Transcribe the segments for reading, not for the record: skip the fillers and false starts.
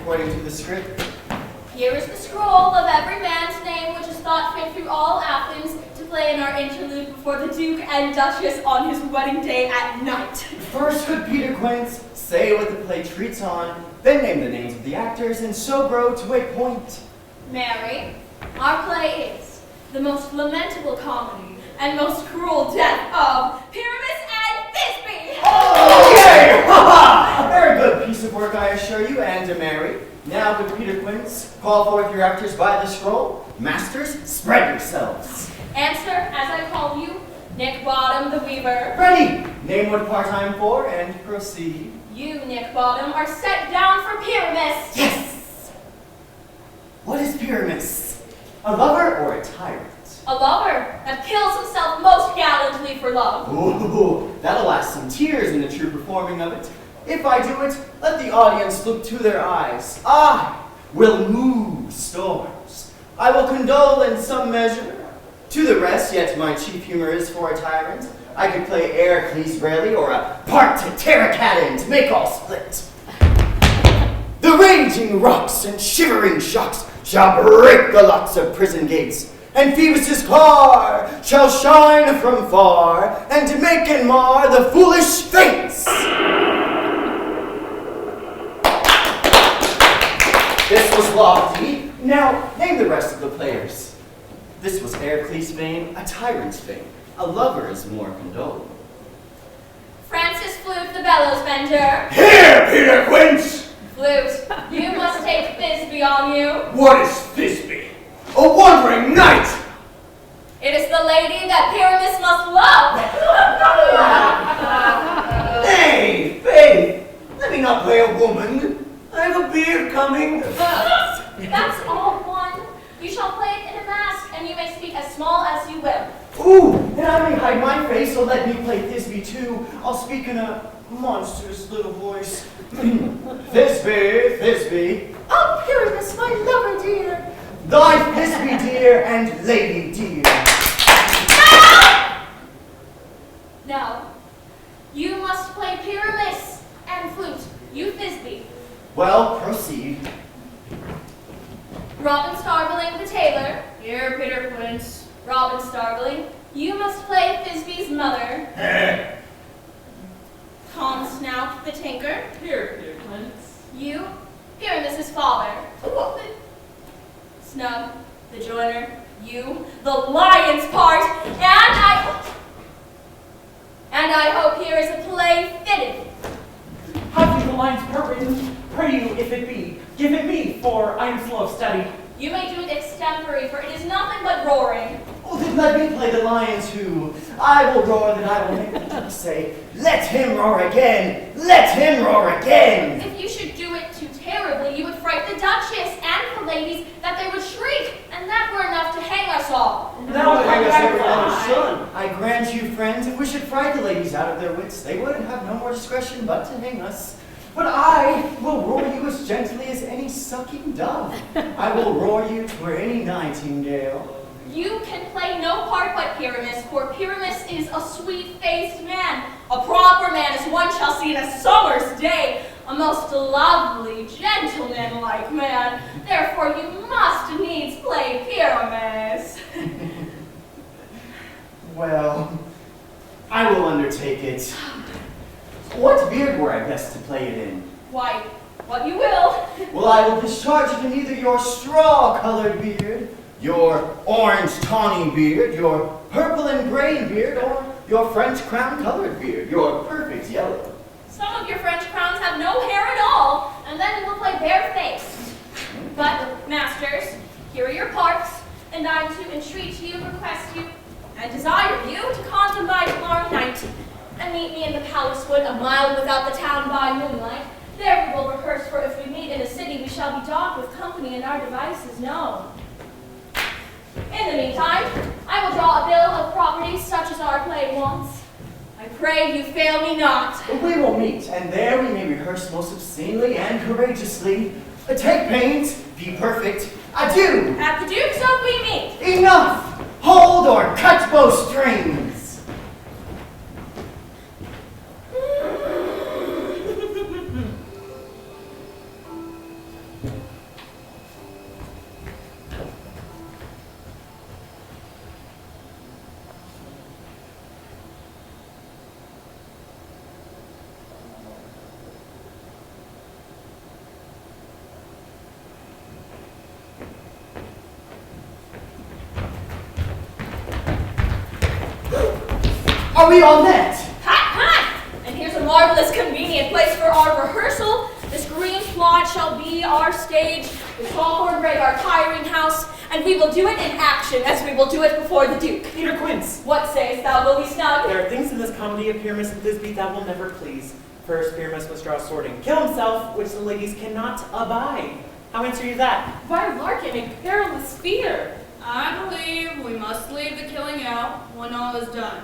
according to the script. Here is the scroll of every man's name which is thought fit through all Athens to play in our interlude before the Duke and Duchess on his wedding day at night. First, good Peter Quince, say what the play treats on, then name the names of the actors, and so grow to a point. Mary, our play is the most lamentable comedy and most cruel death of Pyramus and Thisbe. Oh, yay! Ha ha! A very good piece of work, I assure you, and Mary. Now, good Peter Quince, call forth your actors by the scroll. Masters, spread yourselves. Answer, as I call you, Nick Bottom the Weaver. Ready! Name what part I'm for, and proceed. You, Nick Bottom, are set down for Pyramus. Yes! What is Pyramus? A lover or a tyrant? A lover that kills himself most gallantly for love. Ooh, that'll last some tears in the true performing of it. If I do it, let the audience look to their eyes. I will move storms. I will condole in some measure. To the rest, yet my chief humor is for a tyrant. I could play Ercles Raleigh or a part to Terracatin to make all split. The raging rocks and shivering shocks shall break the locks of prison gates, and Phoebus' car shall shine from far, and to make and mar the foolish fates. This was lofty. Now, name the rest of the players. This was Ercles' fame, a tyrant's fame. A lover is more condoled. Francis Flute the Bellows Mender. Here, Peter Quince! Flute, you must take Thisbe on you. What is Thisbe? A wandering knight! It is the lady that Pyramus must love. Hey, Faith! Let me not play a woman. I have a beard coming. That's all one. You shall play it in a mask, and you may speak as small as you will. Ooh, and I may hide my face, so let me play Thisbe too. I'll speak in a monstrous little voice. Thisbe, Thisbe. Oh, Pyramus, my lover dear. Thy Thisbe dear and lady dear. Now, you must play Pyramus and Flute. You Thisbe. Well, proceed. Robin Starveling the Tailor. Here, Peter Quince. Robin Starveling, you must play Thisbe's mother. Tom Snout the Tinker. Here, Peter Quince. You, Pyramus' father. Snug the Joiner. You, the lion's part. And I hope here is a play fitted. Have you the lion's part written? Pray you, if it be, give it me, for I am slow of study. You may do it extempore, for it is nothing but roaring. Oh, then let me play the lion too. I will roar, then I will make the judge say, let him roar again, let him roar again. If you should do it too terribly, you would fright the Duchess and the ladies that they would shriek, and that were enough to hang us all. That would hang us everyone should. I grant you, friends, if we should fright the ladies out of their wits, they would have no more discretion but to hang us. But I will roar you as gently as any sucking dove. I will roar you twere any nightingale. You can play no part but Pyramus, for Pyramus is a sweet-faced man, a proper man as one shall see in a summer's day, a most lovely, gentleman-like man. Therefore you must needs play Pyramus. Well, I will undertake it. What beard were I best to play it in? Why, what you will. Well, I will discharge it in either your straw-colored beard, your orange tawny beard, your purple and gray beard, or your French crown-colored beard, your perfect yellow. Some of your French crowns have no hair at all, and then you will play barefaced. But, masters, here are your parts, and I am to entreat you, request you, and desire you to contemplate tomorrow night, and meet me in the palace wood a mile without the town by moonlight. There we will rehearse, for if we meet in a city, we shall be dogged with company and our devices known. In the meantime, I will draw a bill of property such as our play wants. I pray you fail me not. We will meet, and there we may rehearse most obscenely and courageously. Take pains, be perfect. Adieu! At the Duke's Oak we meet. Enough! Hold or cut bowstrings! Are we all met? Hi, hi! And here's a marvelous convenient place for our rehearsal. This green plot shall be our stage, the Tallhorn Rig our tiring house, and we will do it in action as we will do it before the Duke. Peter Quince. What sayest thou, will we Snug? There are things in this comedy of Pyramus and Thisbe that will never please. First, Pyramus must draw sword and kill himself, which the ladies cannot abide. How answer you that? Why larken in perilous fear? I believe we must leave the killing out when all is done.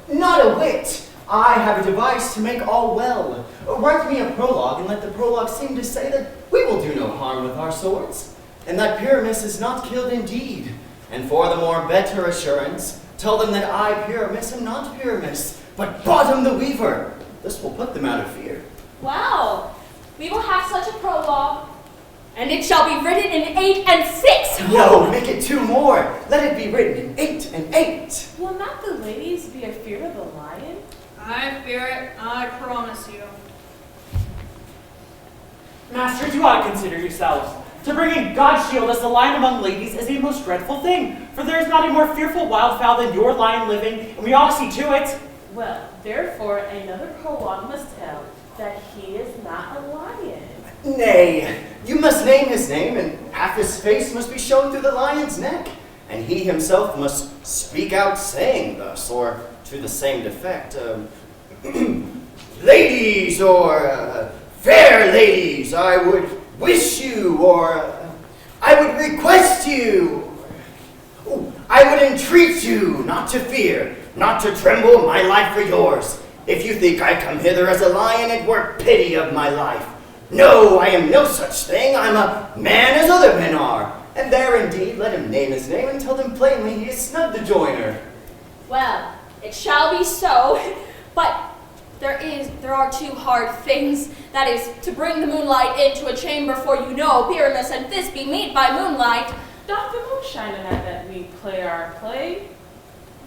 Not a whit. I have a device to make all well. Write me a prologue, and let the prologue seem to say that we will do no harm with our swords, and that Pyramus is not killed indeed. And for the more better assurance, tell them that I, Pyramus, am not Pyramus, but Bottom the Weaver. This will put them out of fear. Wow, we will have such a prologue, and it shall be written in 8 and 6. No, make it 2 more. Let it be written in 8 and 8. Will not the ladies be afeard of the lion? I fear it, I promise you. Master, do I consider yourselves? To bring in God's shield as a lion among ladies is a most dreadful thing, for there is not a more fearful wildfowl than your lion living, and we all see to it. Well, therefore, another prologue must tell that he is not a lion. Nay, you must name his name, and half his face must be shown through the lion's neck, and he himself must speak out saying thus, or to the same defect, ladies, or fair ladies, I would wish you, or I would request you, I would entreat you not to fear, not to tremble my life for yours. If you think I come hither as a lion, it were pity of my life. No, I am no such thing. I'm a man as other men are. And there indeed, let him name his name and tell them plainly he is Snug the joiner. Well, it shall be so, but there are 2 hard things. That is, to bring the moonlight into a chamber, for you know Pyramus and Thisbe meet by moonlight. Doth the moon shine in that we play our play?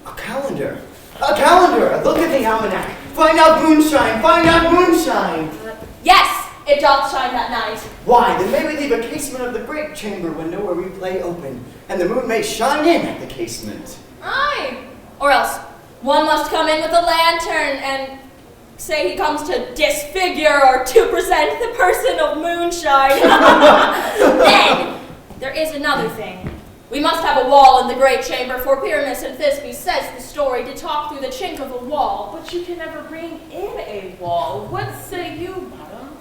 A calendar. A calendar. Look at the almanac. Find out moonshine. Find out moonshine. Yes, it doth shine that night. Why, then may we leave a casement of the great chamber window where we play open, and the moon may shine in at the casement. Aye. Or else, one must come in with a lantern and say he comes to disfigure or to present the person of moonshine. Then, there is another thing. We must have a wall in the great chamber, for Pyramus and Thisbe says the story to talk through the chink of a wall. But you can never bring in a wall. What say you, madam?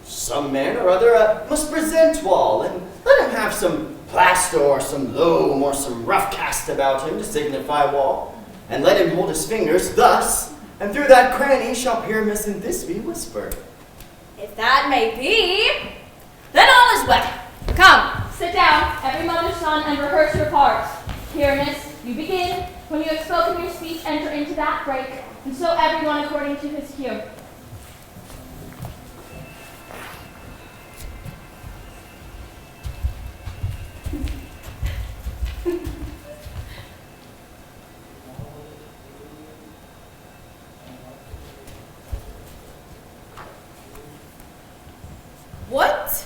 Some man or other must present wall, and let him have some plaster or some loam or some rough cast about him to signify wall, and let him hold his fingers thus, and through that cranny shall Pyramus and Thisbe whisper. If that may be, then all is well. Come, sit down, every mother's son, and rehearse your parts. Pyramus, you begin. When you have spoken your speech, enter into that break, and so everyone according to his cue. What?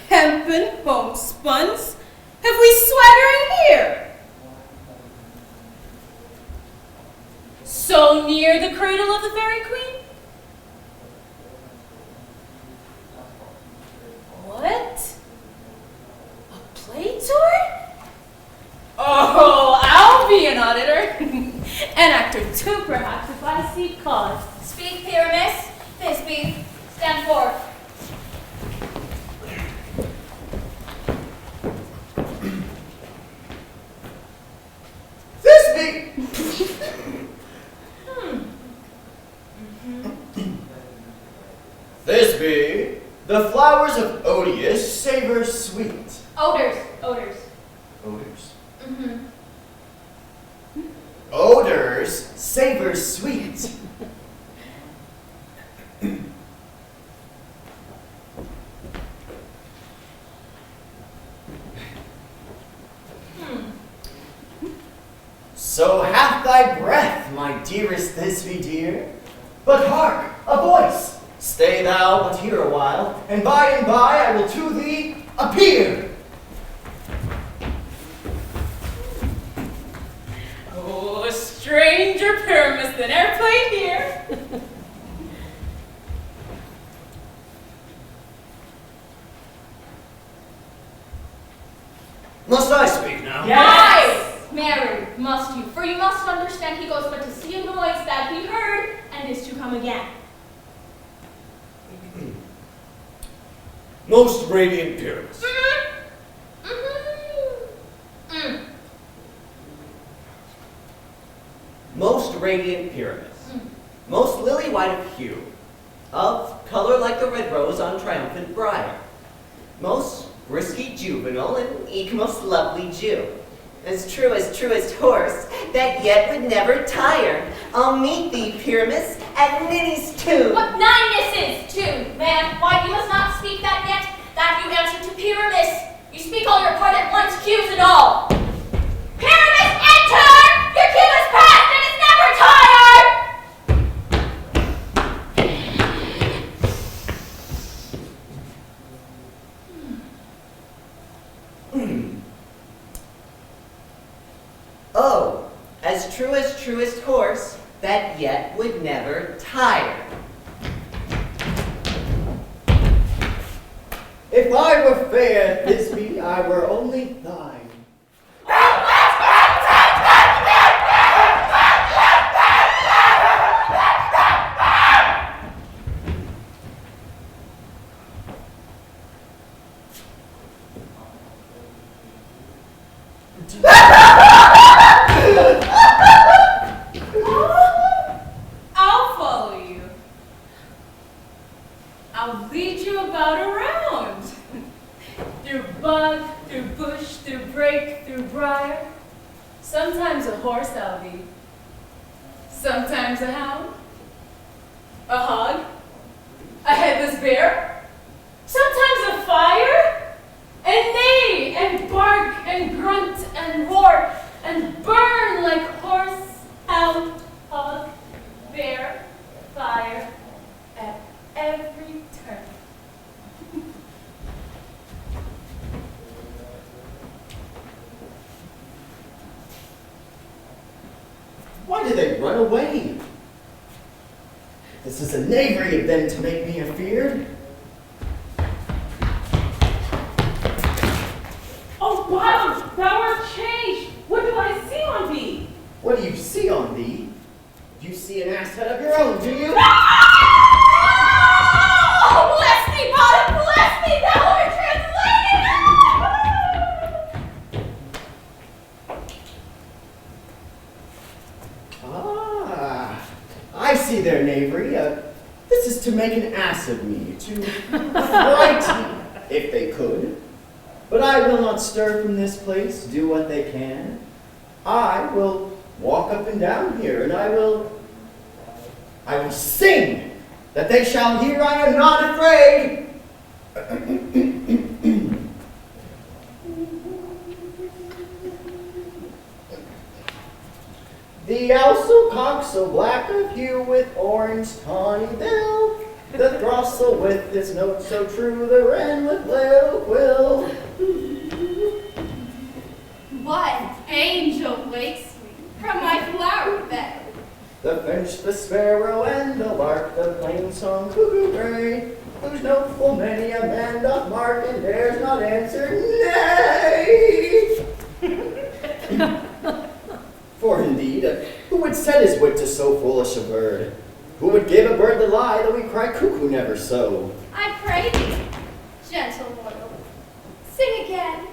Hempen homespuns? Have we swaggering here? So near the cradle of the fairy queen? What? A play tour? Oh, I'll be an auditor. An actor too, perhaps, if I see cause. Speak, Pyramus. Thisbe, stand forth. Thisbe, the flowers of odious savor sweet. Odors. Odors. Mm-hmm. Odors savor sweet. So hath thy breath, my dearest Thisbe dear. But hark, a voice. Stay thou but here a while, and by I will to thee appear. stranger Pyramus than e'er played here. Must I speak now? Yes! Marry, must you, for you must understand he goes but to see a noise that he heard, and is to come again. Most radiant Pyramus. Most radiant Pyramus, most lily-white of hue, of color like the red rose on triumphant briar, most risky juvenile and eke most lovely Jew, as truest horse, that yet would never tire. I'll meet thee, Pyramus, at Ninny's tomb. What ninenesses, too, man? Why, you must not speak that yet, that you answer to Pyramus. You speak all your part at once, cues and all. Pyramus, enter! Your cue is past and is never tired! Oh, as truest horse, that yet would never tire. If I were fair, Thisbe, I were only thine. I'll follow you. I'll lead you about around. Through bug, through bush, through brake, through briar. Sometimes a horse I'll be. Sometimes a hound. A hog. A headless bear. Sometimes a fire. And neigh, and bark, and grunt, and roar, and burn like horse, hound, hog, bear, fire, at every turn. Why did they run away? This is a knavery of them to make me afeard. Oh, wow, thou art changed. What do I see on thee? What do you see on thee? You see an ass head of your own, do you? Oh, bless me, bottom, bless me, thou art translated! Ah, I see their knavery. This is to make an ass of me, to frighten me, if they could. But I will not stir from this place, do what they can. I will walk up and down here, and I will sing, that they shall hear I am not afraid. The owl so cock so black of hue with orange tawny bill, the throstle with its note so true, the wren with little quill. What angel wakes me from my flower bed? The finch, the sparrow, and the lark, the plain song cuckoo gray, whose note full many a man doth mark, and dares not answer nay. For indeed, who would set his wit to so foolish a bird? Who would give a bird the lie, though we cry cuckoo never so? I pray thee, gentle mortal, sing again.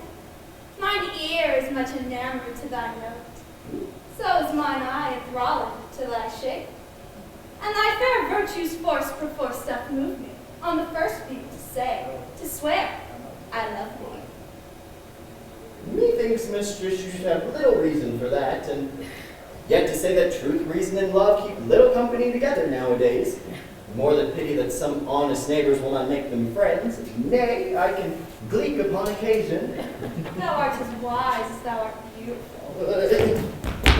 Mine ear is much enamored to thy note, so is mine eye enthralled to thy shape. And thy fair virtue's force perforce doth move me, on the first beat to say, to swear, I love thee. Methinks, mistress, you should have little reason for that, and yet to say that truth, reason, and love keep little company together nowadays. More than pity that some honest neighbors will not make them friends. Nay, I can gleek upon occasion. Thou art as wise as thou art beautiful.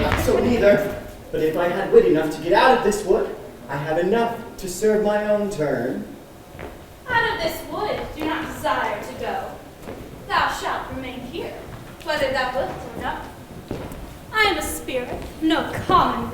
Not so neither. But if I had wit enough to get out of this wood, I have enough to serve my own turn. Out of this wood do not desire to go. Thou shalt remain here, whether thou wilt or not. I am a spirit, no common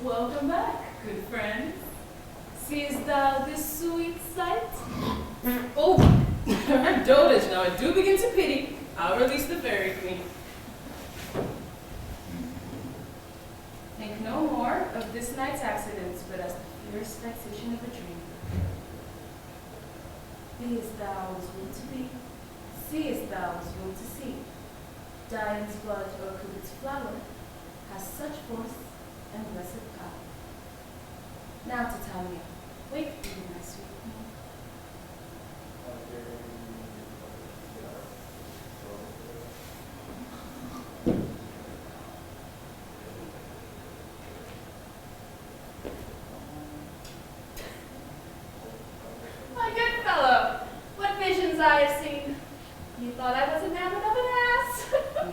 Welcome back, good friend. Seest thou this sweet sight? Oh, her dotage now I do begin to pity. I'll release the fairy queen. Think no more of this night's accidents, but as the fierce vexation of a dream. Beest thou as wilt to be, seest thou as wilt to see. Dian's blood or Cupid's flower has such force and blessed power. Now, Titania, wake for me, my sweet queen. My good fellow, what visions I have seen. You thought I was enamored of an ass.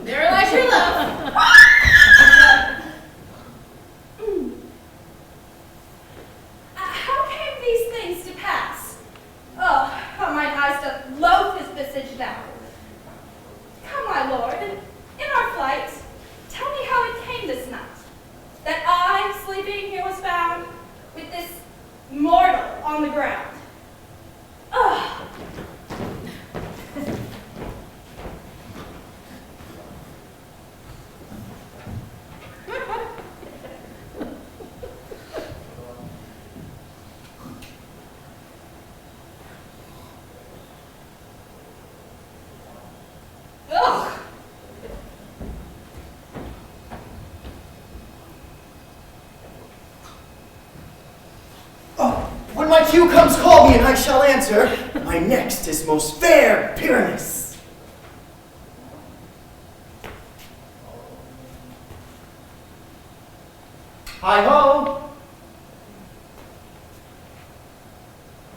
There lies your love. How came these things to pass? Oh, how mine eyes doth loathe his visage now. Come, my lord, and in our flight, tell me how it came this night, that I, sleeping here, was found with this mortal on the ground. Ugh. Ugh. Oh, when my cue comes, call me, and I shall answer. My next is most fair Pyramus. Hi-ho!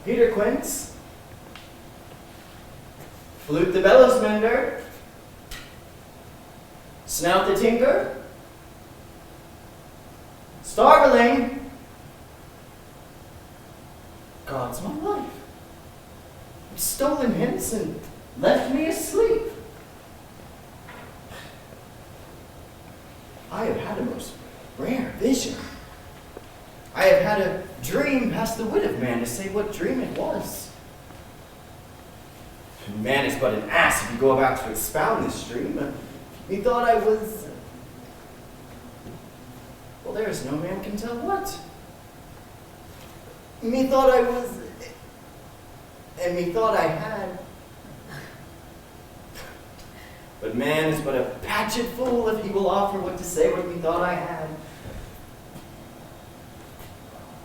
Peter Quince. Flute the Bellows, Mender. Snout the Tinker. Starveling. God's my life. You've stolen hints and left me asleep. I have had a most rare vision. I have had a dream past the wit of man to say what dream it was. Man is but an ass if you go about to expound this dream. Methought I was... Well, there is no man can tell what. Methought I was... And methought I had... But man is but a patchet fool if he will offer what to say what methought I had.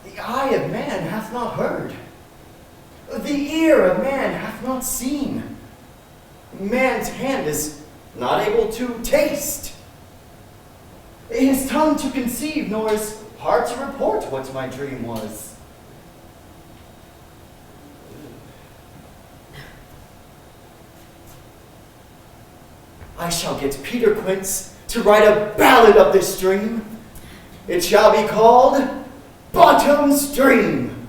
The eye of man hath not heard. The ear of man hath not seen. Man's hand is not able to taste. His tongue to conceive, nor his heart to report what my dream was. I shall get Peter Quince to write a ballad of this dream. It shall be called Bottom's Dream,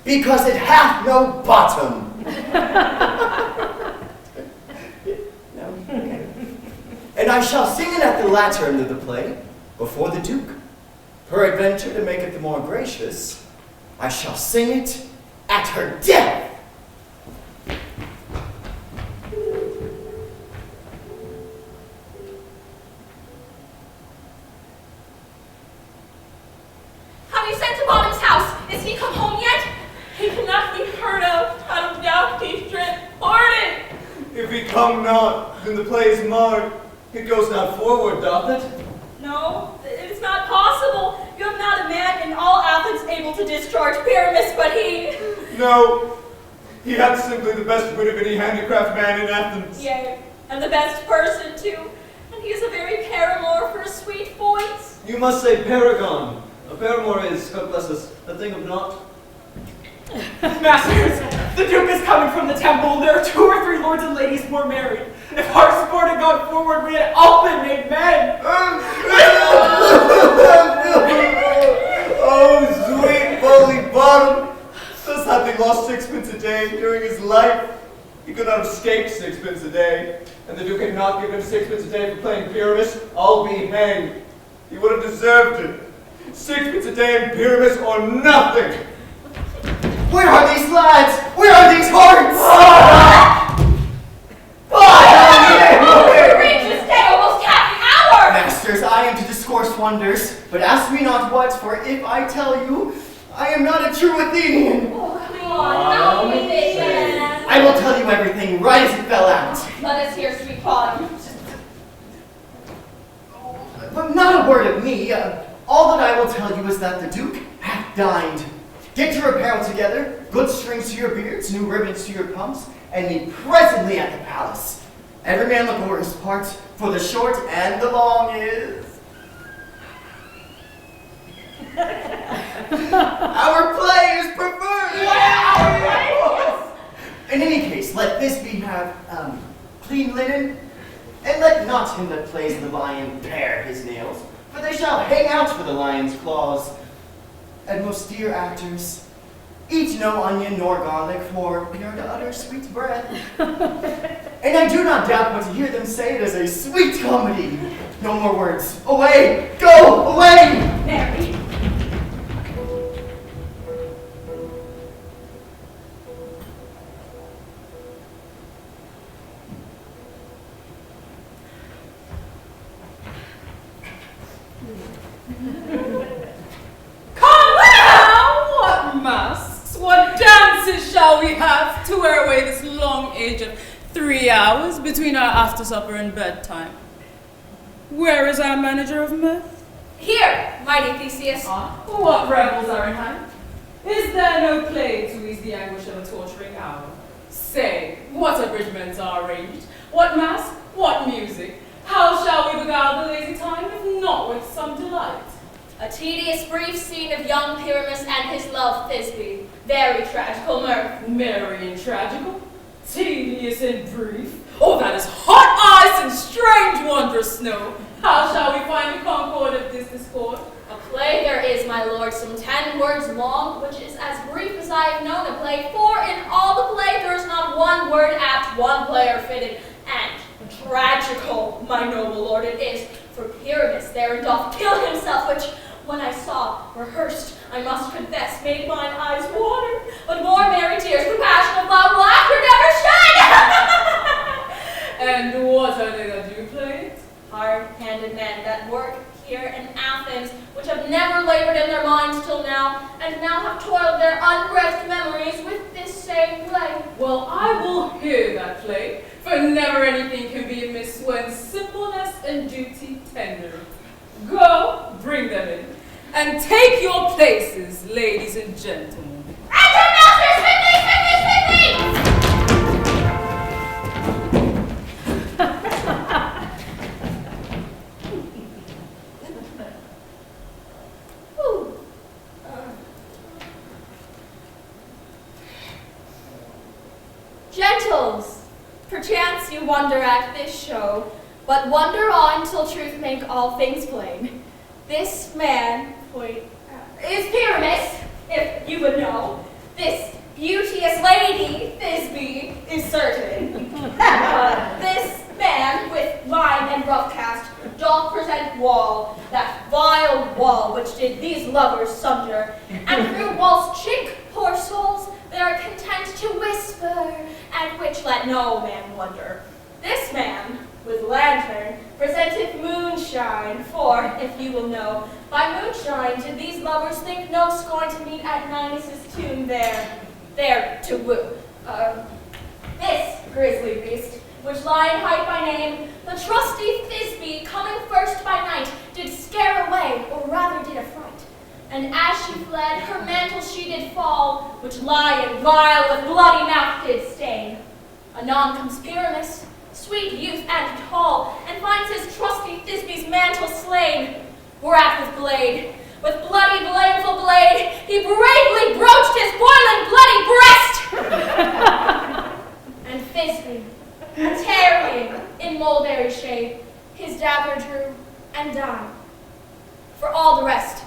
because it hath no bottom. And I shall sing it at the latter end of the play, before the Duke. Peradventure, to make it the more gracious, I shall sing it at her death. Have you sent to Bottom's house? Is he come home yet? He cannot be heard of out of doubt he dread pardon. If he come not, then the play is marred. It goes not forward, doth it? No, it is not possible. You have not a man in all Athens able to discharge Pyramus but he. No, He had simply the best wit of any handicraft man in Athens. Yea, and the best person too. And he is a very paramour for a sweet voice. You must say paragon. A paramour is, God bless us, a thing of naught. Masters, the Duke is coming from the temple, and there are 2 or 3 lords and ladies more married. If our sport had gone forward, we had all been made men. Oh, sweet bully bottom! Thus hath he lost 6pence a day during his life. He could not have escaped 6pence a day, and the Duke had not given him 6pence a day for playing Pyramus. I'll be hanged. He would have deserved it. 6pence a day in Pyramus or nothing. Where are these lads? Where are these hearts? Courageous day, almost half an hour! Masters, I am to discourse wonders, but ask me not what, for if I tell you, I am not a true Athenian. Oh, come on, help me, man. I will tell you everything right as it fell out. Let us hear, sweet Bottom. But not a word of me. All that I will tell you is that the Duke hath dined. Get your apparel together, good strings to your beards, new ribbons to your pumps, and meet presently at the palace. Every man look over his part, for the short and the long is... Our play is preferred! In any case, let this be have clean linen, and let not him that plays the lion pare his nails, for they shall hang out for the lion's claws. And most dear actors, eat no onion nor garlic, for we are to utter sweet breath. And I do not doubt but to hear them say it is a sweet comedy. No more words. Away! Go! Away! Mary. Masks, what dances shall we have to wear away this long age of 3 hours between our after supper and bedtime? Where is our manager of mirth? Here, mighty Theseus. What revels are in hand? Is there no play to ease the anguish of a torturing hour? Say, what abridgments are arranged? What mass? What music? How shall we beguile the lazy time if not with some delight? A tedious brief scene of young Pyramus and his love Thisbe. Very tragical mirth. Merry and tragical, tedious and brief. Oh, that is hot ice and strange wondrous snow. How shall we find the concord of this discord? A play there is, my lord, some 10 words long, which is as brief as I have known a play, for in all the play there is not one word apt, one player fitted, and tragical, my noble lord, it is. For Pyramus there doth kill himself, which, when I saw rehearsed, I must confess, made mine eyes water, but more merry tears through passion of loud laughter never shed. And what are they that do play it? Hard-handed men that work here in Athens, which have never labored in their minds till now, and now have toiled their unbreathed memories with this same play. Well, I will hear that play, for never anything can be amiss when simpleness and duty tender. Go, bring them in, and take your places, ladies and gentlemen. Enter, masters! With me! Gentles, perchance you wonder at this show, but wonder on till truth make all things plain. This man, is Pyramus, if you would know. This beauteous lady, Thisbe, is certain. This man, with line and rough cast, doth present wall, that vile wall which did these lovers sunder, and through wall's chink, poor souls, they are content to whisper, at which let no man wonder. This man, with lantern, presenteth moonshine, for, if you will know, by moonshine did these lovers think no scorn to meet at Ninus' tomb there to woo. This grisly beast, which lion hight by name, the trusty Thisbe, coming first by night, did scare away, or rather did affright. And as she fled, her mantle she did fall, which lion vile with bloody mouth did stain. Anon comes Pyramus, sweet youth and tall, and finds his trusty Thisbe's mantle slain. Wrath with blade, with bloody blameful blade, he bravely broached his boiling bloody breast. And Thisbe, tarrying in mulberry shade, his dagger drew and died. For all the rest,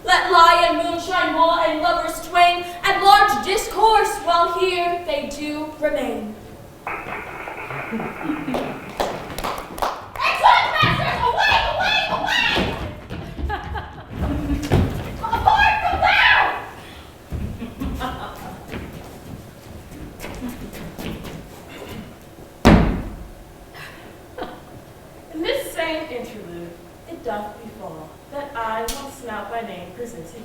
let lie in moonshine wall and lovers twain, and large discourse while here they do remain. Excellent masters, away, away, away! Apart from thou! In this same interlude, it doth befall that I, one Snout by name, present to you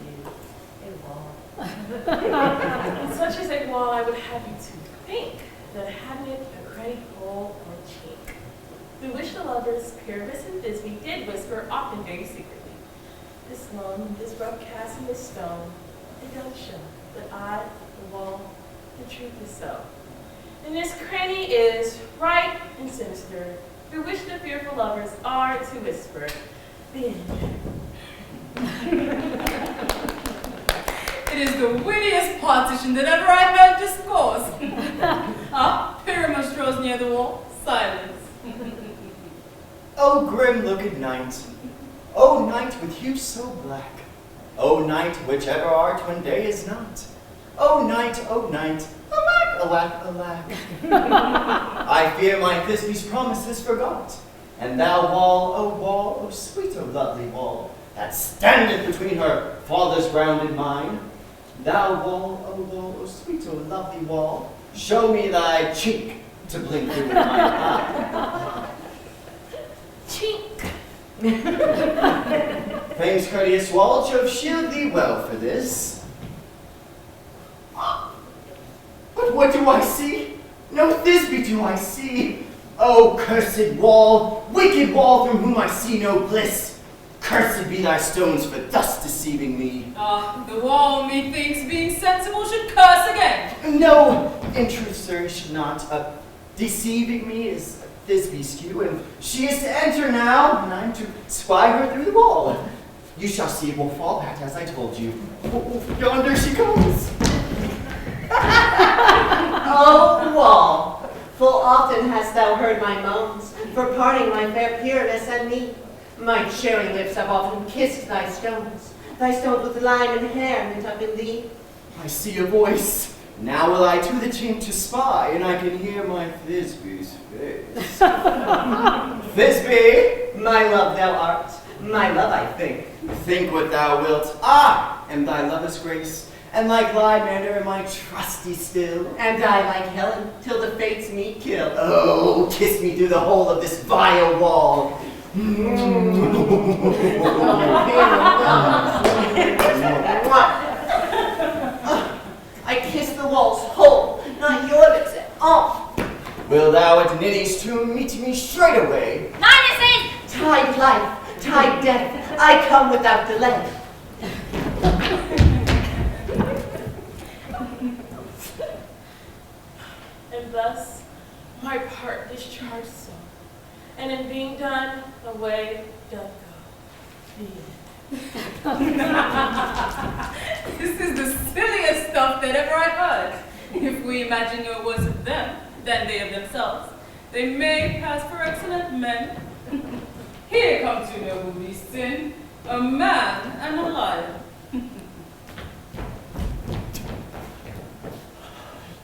a wall. And such as a wall I would have you to think that had it a cranny hole or chink, through which the lovers, Pyramus and Thisbe, did whisper often very secretly. This lone, this rough cast in this stone, it doth show that I, the wall, the truth is so. And this cranny is right and sinister, through which the fearful lovers are to whisper. The end. It is the wittiest partition that ever I heard discourse. Pyramus draws near the wall. Silence. O grim-looked night, O night with hue so black, O night whichever art when day is not, O night, alack, alack, alack. I fear my Thisbe's promises forgot, and thou wall, O sweet, O lovely wall, that standeth between her father's ground and mine, thou wall, O sweet, O lovely wall, show me thy cheek to blink through with my eye. Chink. Fame's courteous wall shall shield thee well for this. But what do I see? No Thisbe do I see. O cursed wall, wicked wall from whom I see no bliss. Cursed be thy stones for thus deceiving me. The wall, methinks, being sensible, should curse again. No, in truth, sir, it should not. Deceiving me is Thisbe's cue, and she is to enter now, and I'm to spy her through the wall. You shall see it will fall back as I told you. Yonder she comes. O wall, full often hast thou heard my moans for parting my fair Pyramus and me. My cherry lips have often kissed thy stones with lime and hair knit up in thee. I see a voice. Now will I to the chink to spy, and I can hear my Thisbe's face. Thisbe, My love thou art, my love I think. think what thou wilt. I am thy lover's grace, and like Mender am I trusty still. And I like Helen, till the fates me kill. Oh, kiss me through the hole of this vile wall. I kiss the wall's hole, not your lips at all. Will thou at Ninny's tomb meet me straightway? Madison! Tide life, tide death, I come without delay. And thus my part discharged so, and in being done, away doth go. The end. This is the silliest stuff that ever I heard. If we imagine no worse of them than they of themselves, they may pass for excellent men. Here come two noble beasts in, a man and a lion.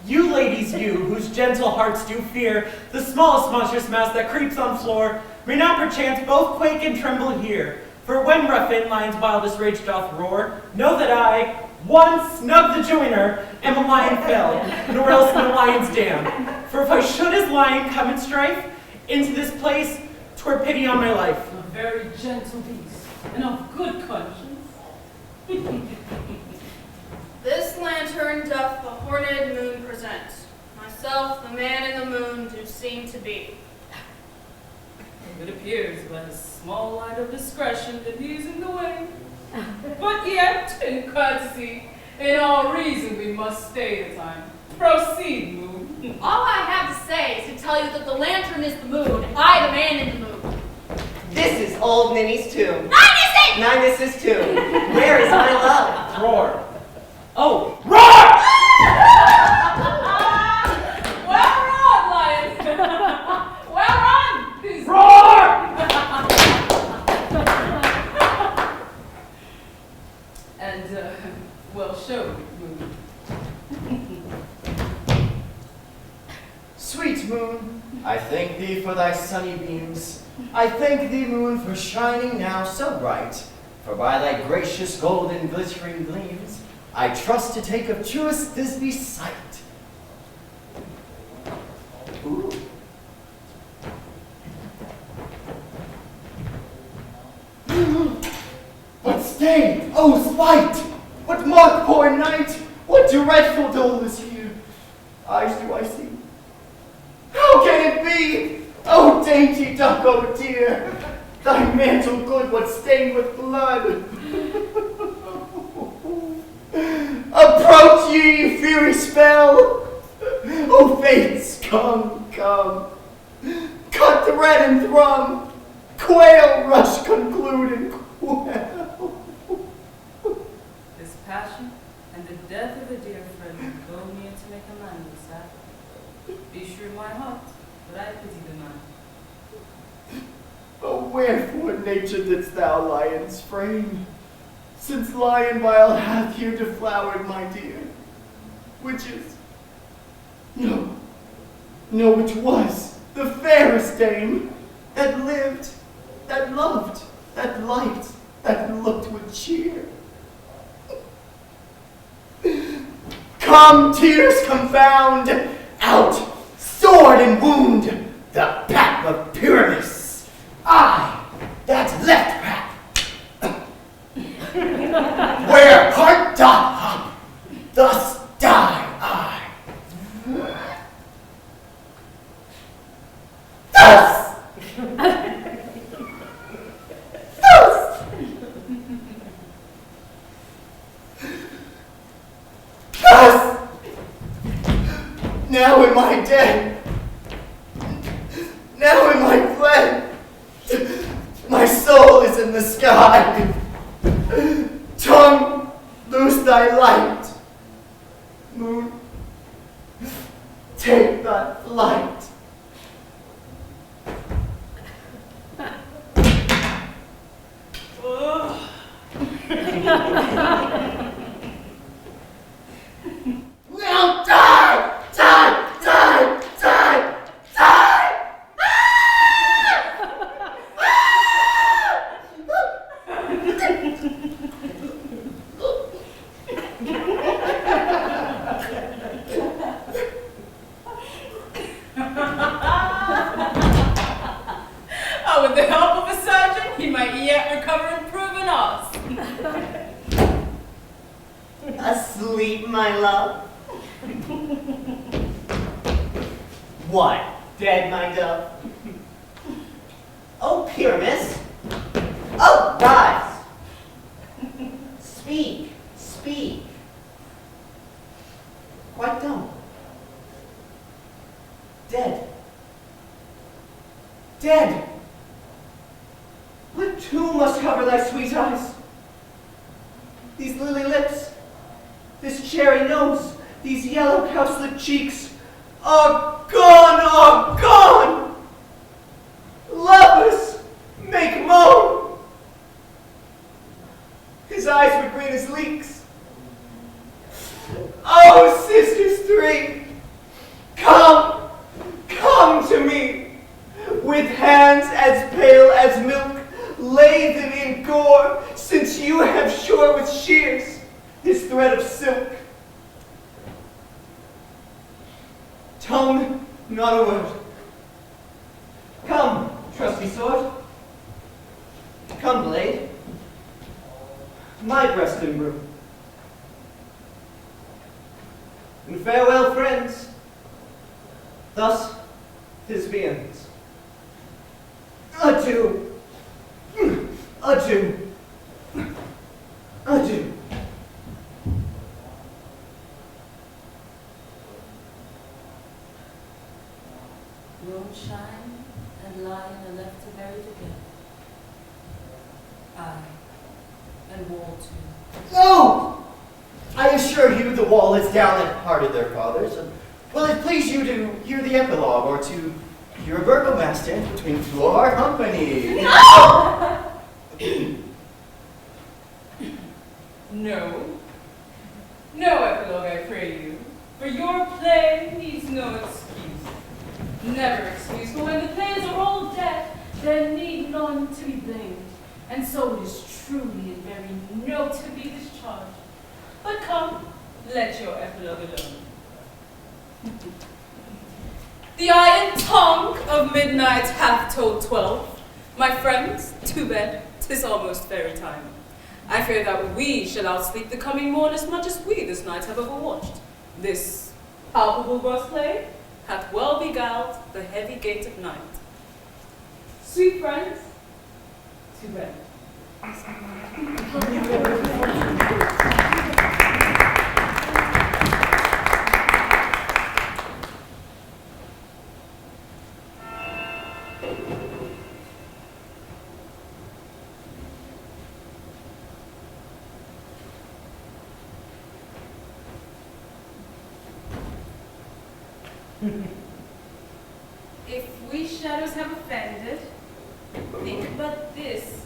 You ladies, you, whose gentle hearts do fear the smallest monstrous mouse that creeps on floor, may now perchance both quake and tremble here. For when rough inline's wildest rage doth roar, know that I, one Snug the joiner, am a lion fell, nor else no lion's dam. For if I should as lion come in strife into this place, 'twere pity on my life. A very gentle beast, and of good conscience. This lantern doth the horned moon present. Myself, the man in the moon, do seem to be. It appears by a small light of discretion that he is in the way. But yet, in courtesy, in all reason, we must stay the time. Proceed, Moon. All I have to say is to tell you that the lantern is the moon, and I the man in the moon. This is old Ninny's tomb. Nine Ninus' tomb. Where is my love? Roar. Oh, roar! Well run, Lion. Well run. Roar! And, well shown, Moon. Sweet moon, I thank thee for thy sunny beams. I thank thee, moon, for shining now so bright. For by thy gracious golden glittering gleams, I trust to take of truest Thisbe sight. Ooh. What stain, oh spite! What mark, poor knight? What dreadful dole is here? Eyes do I see? How can it be? Oh, dainty duck, oh dear! Thy mantle good was stained with blood. Approach ye, fiery spell! Oh, fates, come, come. Cut thread and thrum. Quail, rush, conclude, and quail. This passion and the death of a dear friend will goad me into make a man of this act. Be sure my heart, but I pity the man. Oh, wherefore, nature, didst thou lion's frame? Since lion vile hath here deflowered my dear, which is, no, which was the fairest dame that lived, that loved, that liked, that looked with cheer. Come, tears confound, out, sword and wound, the pack of Pyramus. I, that left pack, where heart doth hop, thus die I. Thus! Thus! Thus! Now am I dead. Now am I fled. My soul is in the sky. Tongue, loose thy light. Moon, take thy flight. Now die! Die! Die! Die! Die! Oh, with the help of a surgeon, he might yet recover and prove an us. Asleep, my love. What? Dead, my dove? Oh, Pyramus. Oh, rise. Speak, speak. Quite dumb. Dead. Dead. What tomb must cover thy sweet eyes? These lily lips, this cherry nose, these yellow cowslip cheeks are gone, are gone! Lovers, make moan! His eyes were green as leeks. Oh, sisters three, come, come to me, with hands as pale as milk, lay them in gore, since you have shore with shears his thread of silk. Tongue, not a word. Come, trusty sword. Come, blade. My breast embrew. And farewell, friends. Thus, Thisbeans. Adieu. Adieu. Moonshine and lion are left to bury together. Aye, and wall too. No! I assure you the wall is down that hearted their fathers. Will it please you to hear the epilogue, or to hear a burgomaster between two of our company? No! No. No epilogue, I pray you. For your play needs no excuse. Never excuse, for when the players are all dead, there need none to be blamed. And so it is truly and very no to be discharged. But come, let your epilogue alone. The iron tongue of midnight hath told 12. My friends, to bed, 'tis almost fairy time. I fear that we shall outsleep the coming morn as much as we this night have overwatched. This palpable crossplay hath well beguiled the heavy gate of night. Sweet friends, to bed. If we shadows have offended, think but this,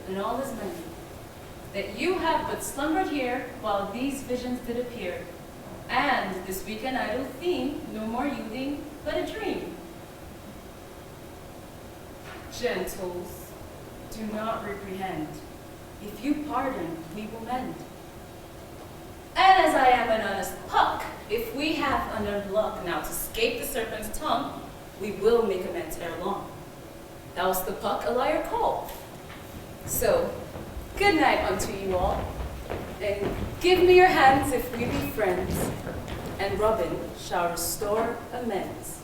and all is mended, that you have but slumbered here while these visions did appear, and this weak and idle theme no more yielding but a dream. Gentles, do not reprehend. If you pardon, we will mend. And as I am an honest puck, if we have unearned luck now to escape the serpent's tongue, we will make amends ere long. Else the puck a liar call. So, good night unto you all, and give me your hands if we be friends, and Robin shall restore amends.